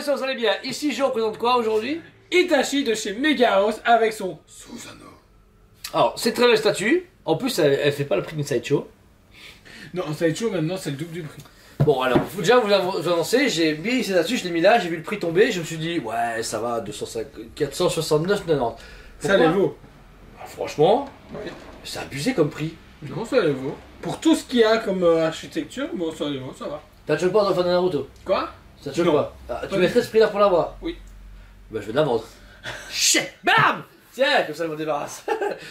j'espère que vous allez bien. Ici, je représente quoi aujourd'hui? Itachi de chez Mega House avec son Susanoo. Alors, c'est très belle statue. En plus, elle fait pas le prix d'une sideshow. Non, en sideshow maintenant c'est le double du prix. Bon, alors, faut déjà vous annoncer, j'ai mis cette statue, je l'ai mis là, j'ai vu le prix tomber, je me suis dit, ouais, ça va, 469,90. Ça les vaut. Bah, franchement, Oui. c'est abusé comme prix. Non, ça les vaut. Pour tout ce qu'il y a comme architecture, bon, ça les vaut, ça va. T'as toujours pas dans le fan de Naruto? Quoi? Ça te choque Non. pas? Ah, tu Pas mettrais ce prix là pour l'avoir? Oui. Bah, je vais la vendre. Shit! Bam! Tiens, comme ça je me débarrasse.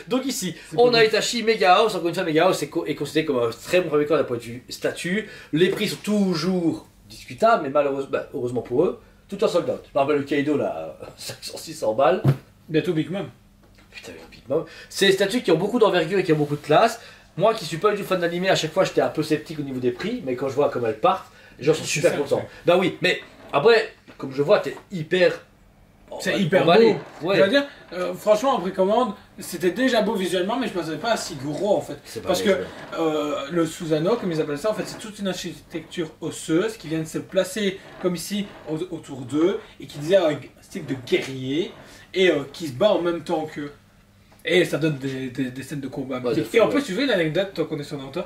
Donc ici, C'est on pas a bon. Itachi Mega House. Encore une fois, Mega House est considéré comme un très bon fabricant d'un point de vue statut. Les prix sont toujours discutables, mais malheureusement, bah, heureusement pour eux, tout en sold out. Je me rappelle le Kaido là, 500-600 balles. Bientôt Big Mom. Putain, le Big Mom. C'est des statues qui ont beaucoup d'envergure et qui ont beaucoup de classe. Moi qui suis pas du tout fan d'anime, à chaque fois j'étais un peu sceptique au niveau des prix, mais quand je vois comme elles partent, les gens sont C'est super ça, contents. ouais. Bah oui, mais après, comme je vois, t'es hyper. C'est hyper emballé. beau. Ouais. Je veux dire, franchement, en précommande, c'était déjà beau visuellement, mais je ne pensais pas à si gros en fait. C'est pas Parce beau, que le Susanoo, comme ils appellent ça, en fait, c'est toute une architecture osseuse qui vient de se placer comme ici autour d'eux et qui disait un style de guerrier et qui se bat en même temps qu'eux. Et ça donne des scènes de combat. Ouais, de Et en fou, plus, tu veux une anecdote, toi connaissant Naruto,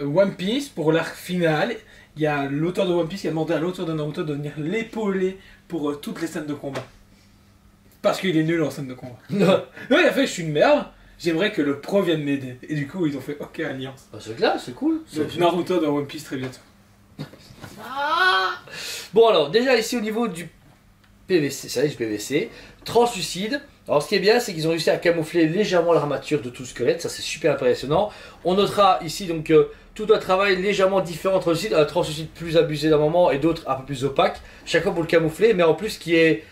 One Piece, pour l'arc final, il y a l'auteur de One Piece qui a demandé à l'auteur de Naruto de venir l'épauler pour toutes les scènes de combat. Parce qu'il est nul en scène de combat. Non. Non, il a fait, je suis une merde, j'aimerais que le pro vienne m'aider. Et du coup, ils ont fait OK Alliance. Bah, c'est clair, c'est cool. Donc Naruto dans One Piece très bientôt. Bon alors, déjà ici au niveau du PVC, ça y est, du PVC, translucide. Alors ce qui est bien, c'est qu'ils ont réussi à camoufler légèrement l'armature de tout le squelette, ça c'est super impressionnant. On notera ici donc tout un travail légèrement différent translucide, un translucide plus abusé d'un moment et d'autres un peu plus opaque, chaque fois pour le camoufler, mais en plus qui est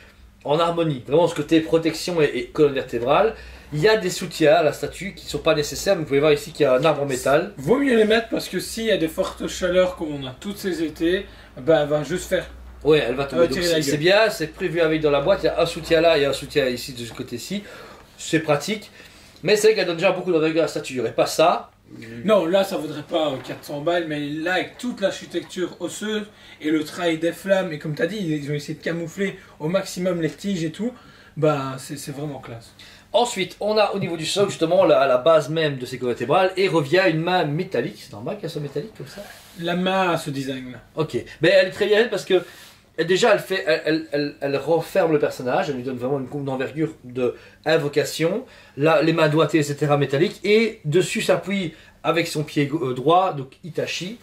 en harmonie, vraiment ce côté protection et colonne vertébrale. Il y a des soutiens à la statue qui ne sont pas nécessaires, mais vous pouvez voir ici qu'il y a un arbre en métal. Vaut mieux les mettre parce que s'il y a des fortes chaleurs comme on a toutes ces étés, ben elle va juste faire. Ouais, elle va tomber. Donc tirer la c'est gueule. bien, c'est prévu avec dans la boîte. Il y a un soutien là et un soutien ici de ce côté-ci. C'est pratique. Mais c'est vrai qu'elle donne déjà beaucoup d'envergure à la statue. Il n'y aurait pas ça. Non, là ça vaudrait pas 400 balles, mais là avec toute l'architecture osseuse et le travail des flammes, et comme tu as dit, ils ont essayé de camoufler au maximum les tiges et tout, bah c'est vraiment classe. Ensuite, on a au niveau du socle justement la base même de ces colonnes vertébrales et revient une main métallique. C'est normal qu'elle soit métallique comme ça. La main a ce design là. Ok. Mais elle est très bien parce que déjà elle renferme le personnage. Elle lui donne vraiment une coupe d'envergure de invocation. Là, les mains doigtées, etc. métalliques. Et dessus s'appuie avec son pied droit, donc Itachi,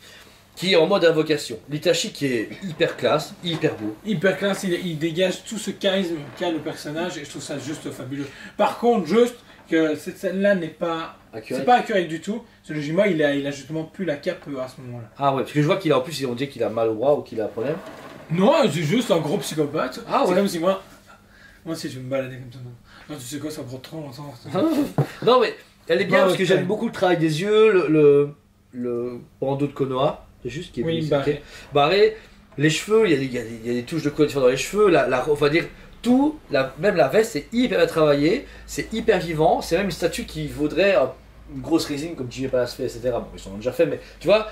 qui est en mode invocation. L'Itachi qui est hyper classe, hyper beau. Hyper classe, il dégage tout ce charisme qu'a le personnage et je trouve ça juste fabuleux. Par contre, juste que cette scène-là n'est pas... Accurate. C'est pas accurate du tout. Ce Logima, il a justement plus la cape à ce moment-là. Ah ouais, parce que je vois qu'il a en plus, on dit qu'il a mal au bras ou qu'il a un problème. Non, c'est juste un gros psychopathe. Ah C'est ouais. comme si moi... Moi si je me baladais comme ça. Non, tu sais quoi, ça prend trop longtemps. Non mais elle est bien Bah, parce que ouais. j'aime beaucoup le travail des yeux, le bandeau de Konoha, c'est juste qui est Oui, blessé. barré. Barré, les cheveux, il y a des touches de couleur différentes dans les cheveux, on va dire tout, même la veste c'est hyper bien travaillé, c'est hyper vivant, c'est même une statue qui vaudrait une grosse résine comme Jimmy Palace fait, etc. Bon, ils en ont déjà fait, mais tu vois,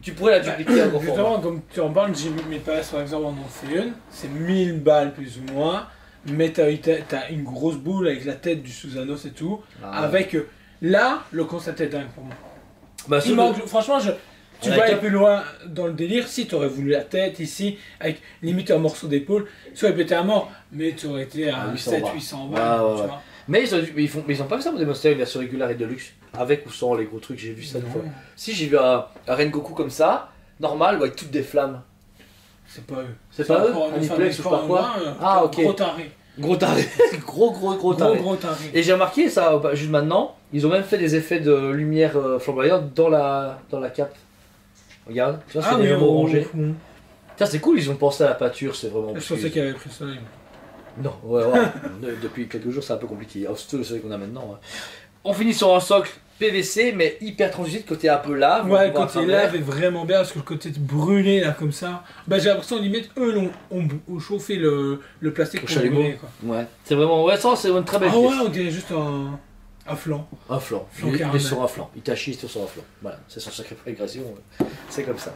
tu pourrais la dupliquer encore format. Justement, comme tu en parles, Jimmy Palace par exemple en ont fait une. C'est 1000 balles plus ou moins. Mais t'as une grosse boule avec la tête du Susanoo, c'est tout. Ah. Avec... là, le concept est dingue pour moi. Bah, Il manque, franchement, tu La vas aller cape- plus loin dans le délire. Si tu aurais voulu la tête ici, avec limite un morceau d'épaule, soit il pété à mort, mais tu aurais été à 800 700-800 balles. balles. Ouais, ouais, tu ouais. vois. Mais ils ont pas fait ça pour démontrer une version régulière et de luxe, avec ou sans les gros trucs, j'ai vu ça une Non, fois. Si j'ai vu un Rengoku comme ça, normal, avec toutes des flammes. c'est pas eux. C'est pas eux encore Un une femme Niplex ou je sais pas quoi loin, Ah, ok. Gros taré. Gros taré, gros taré. Gros taré. Et j'ai remarqué ça juste maintenant, ils ont même fait des effets de lumière flamboyante dans la cape. Regarde, tu vois, c'est des lumières orangées. Ça c'est cool, ils ont pensé à la pâture, c'est vraiment... Je pensais qu'il avait pris le soleil. Non, ouais. Depuis quelques jours c'est un peu compliqué, surtout le soleil qu'on a maintenant. On finit sur un socle PVC mais hyper translucide, côté un peu lave. Ouais, on voit côté à lave travers. est vraiment bien parce que le côté brûlé là comme ça, bah j'ai l'impression limite eux ont chauffé le plastique Au pour chalumeau. brûler quoi. Ouais, c'est vraiment... Ouais, ça c'est une très belle Ah pièce. ouais, on dirait juste un... Un flanc. Un flanc. Flanc Il est caramel. sur un flanc. Itachi est sur un flanc. Voilà, c'est son sacré progression. C'est comme ça.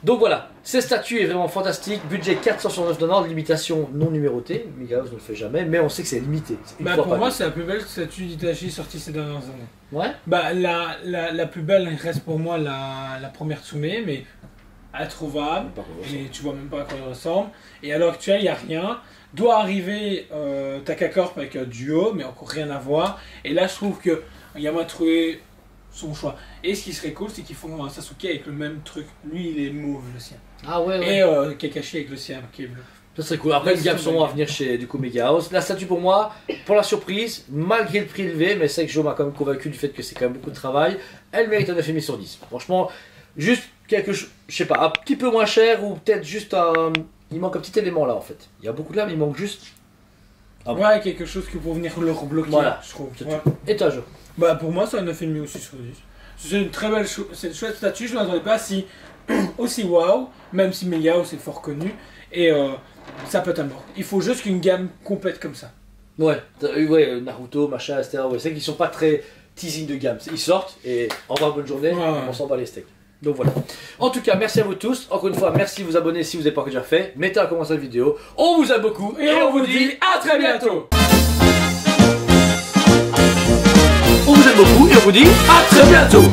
Donc voilà, cette statue est vraiment fantastique. Budget 469 $, limitation non numérotée. Milhouse ne le fait jamais, mais on sait que c'est limité. C'est une Bah fois pour par moi vie. c'est la plus belle statue d'Itachi sortie ces dernières années. Ouais. Bah la plus belle reste pour moi la première Tsume, mais introuvable. Par contre, Et tu vois même pas à quoi elle ressemble. Et à l'heure actuelle, il n'y a rien. Doit arriver Takacorp avec un duo, mais encore rien à voir. Et là, je trouve que Yama a trouvé son choix. Et ce qui serait cool, c'est qu'ils font un Sasuke avec le même truc. Lui, il est mauve, le sien. Ah ouais, ouais. Et Kakashi avec le sien, qui est bleu. Ça serait cool. Après, Ouais, les gaps c'est sont vrai. à venir chez du coup Mega House. La statue pour moi, pour la surprise, malgré le prix élevé, mais c'est que Joe m'a quand même convaincu du fait que c'est quand même beaucoup de travail, elle mérite un 9,5 sur 10. Franchement, juste quelque chose, je sais pas, un petit peu moins cher ou peut-être juste un. Il manque un petit élément là en fait. Il y a beaucoup de là, mais il manque juste. Ah bon. Ouais, quelque chose qui pour venir le rebloquer, Voilà. je trouve. C'est Ouais. Et toi, Joe? Bah pour moi, c'est un 9,5 aussi sur 10. C'est une très belle c'est une chouette statue, je ne m'attendais pas si aussi waouh, même si Mega c'est fort connu. Et ça peut être un mort. Il faut juste qu'une gamme complète comme ça. Ouais, Naruto, machin, etc. Ouais, c'est qu'ils sont pas très teasing de gamme. Ils sortent et au revoir, bonne journée, Ouais, ouais. on s'en bat les steaks. Donc voilà. En tout cas, merci à vous tous. Encore une fois, merci de vous abonner si vous n'avez pas encore déjà fait. Mettez un commentaire à la vidéo. On vous aime beaucoup Et on vous dit à très bientôt. On vous aime beaucoup et on vous dit à très bientôt.